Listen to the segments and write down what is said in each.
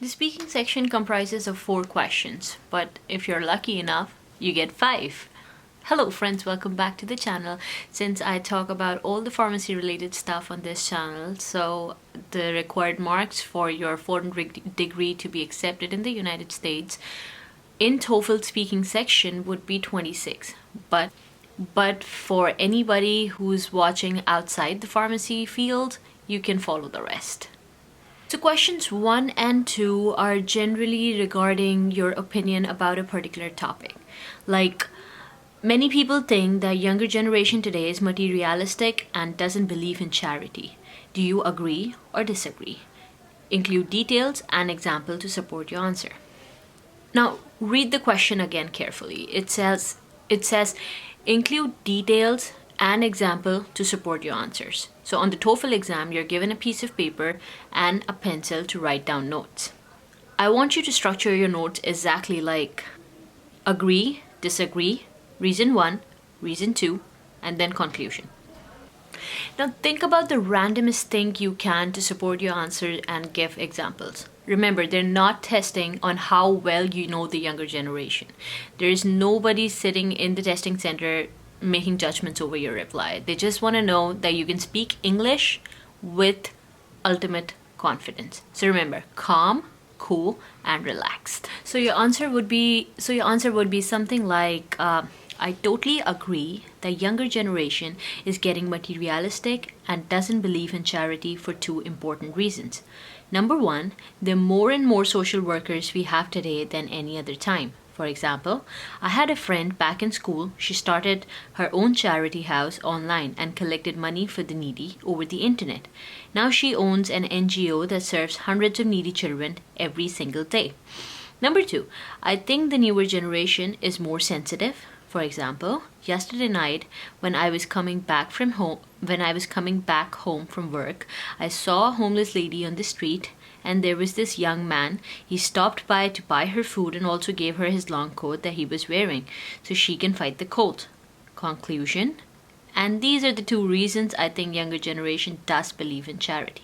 The speaking section comprises of 4 questions, but if you're lucky enough, you get 5. Hello friends, welcome back to the channel. Since I talk about all the pharmacy related stuff on this channel, so the required marks for your foreign degree to be accepted in the United States in TOEFL speaking section would be 26. But for anybody who's watching outside the pharmacy field, you can follow the rest. So questions 1 and 2 are generally regarding your opinion about a particular topic. Like, many people think that younger generation today is materialistic and doesn't believe in charity. Do you agree or disagree? Include details and example to support your answer. Now, read the question again carefully. It says include details and example to support your answers. So on the TOEFL exam, you're given a piece of paper and a pencil to write down notes. I want you to structure your notes exactly like agree, disagree, reason 1, reason 2, and then conclusion. Now think about the randomest thing you can to support your answer and give examples. Remember, they're not testing on how well you know the younger generation. There is nobody sitting in the testing center making judgments over your reply. They just want to know that you can speak English with ultimate confidence. So remember, calm, cool, and relaxed. So your answer would be something like, I totally agree that younger generation is getting materialistic and doesn't believe in charity for 2 important reasons. Number 1, there are more and more social workers we have today than any other time. For example, I had a friend back in school. She started her own charity house online and collected money for the needy over the internet. Now she owns an NGO that serves hundreds of needy children every single day. Number 2, I think the newer generation is more sensitive. For example, yesterday night when I was coming back home from work, I saw a homeless lady on the street, and there was this young man. He stopped by to buy her food and also gave her his long coat that he was wearing so she can fight the cold. Conclusion. And these are the 2 reasons I think younger generation does believe in charity.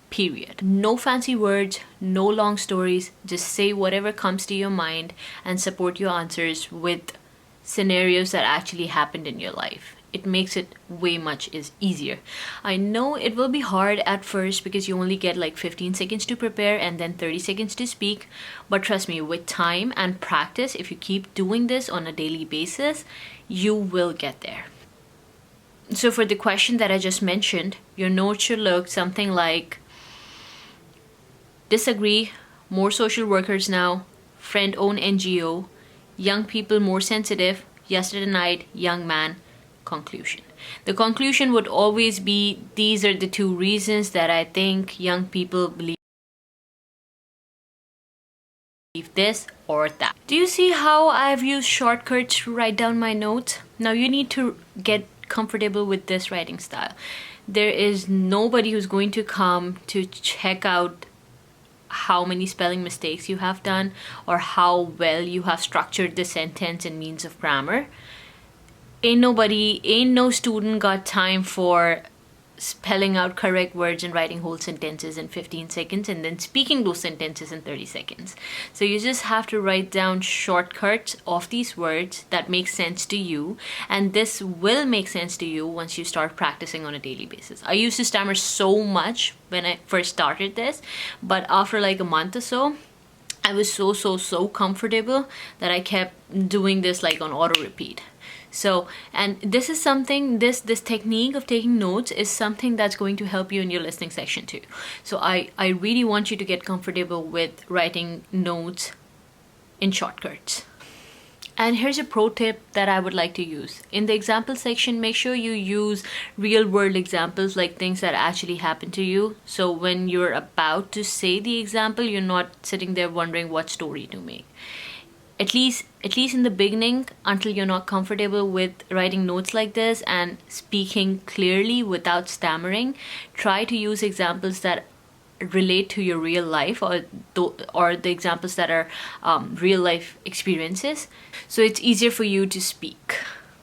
Period. No fancy words, no long stories. Just say whatever comes to your mind and support your answers with scenarios that actually happened in your life. It makes it way much easier. I know it will be hard at first because you only get like 15 seconds to prepare and then 30 seconds to speak. But trust me, with time and practice, if you keep doing this on a daily basis, you will get there. So for the question that I just mentioned, your note should look something like disagree, more social workers now, friend-owned NGO, young people more sensitive, yesterday night, young man, conclusion. The conclusion would always be, these are the 2 reasons that I think young people believe this or that. Do you see how I've used shortcuts to write down my notes? Now you need to get comfortable with this writing style. There is nobody who's going to come to check out how many spelling mistakes you have done or how well you have structured the sentence in means of grammar. Ain't no student got time for spelling out correct words and writing whole sentences in 15 seconds and then speaking those sentences in 30 seconds. So you just have to write down shortcuts of these words that make sense to you, and this will make sense to you once you start practicing on a daily basis. I used to stammer so much when I first started this, but after like a month or so, I was so comfortable that I kept doing this like on auto repeat. So, and this is something, this technique of taking notes is something that's going to help you in your listening section too. So I really want you to get comfortable with writing notes in shortcuts. And here's a pro tip that I would like to use. In the example section, make sure you use real world examples, like things that actually happen to you. So when you're about to say the example, you're not sitting there wondering what story to make. At least in the beginning, until you're not comfortable with writing notes like this and speaking clearly without stammering, try to use examples that relate to your real life or the examples that are real life experiences, so it's easier for you to speak.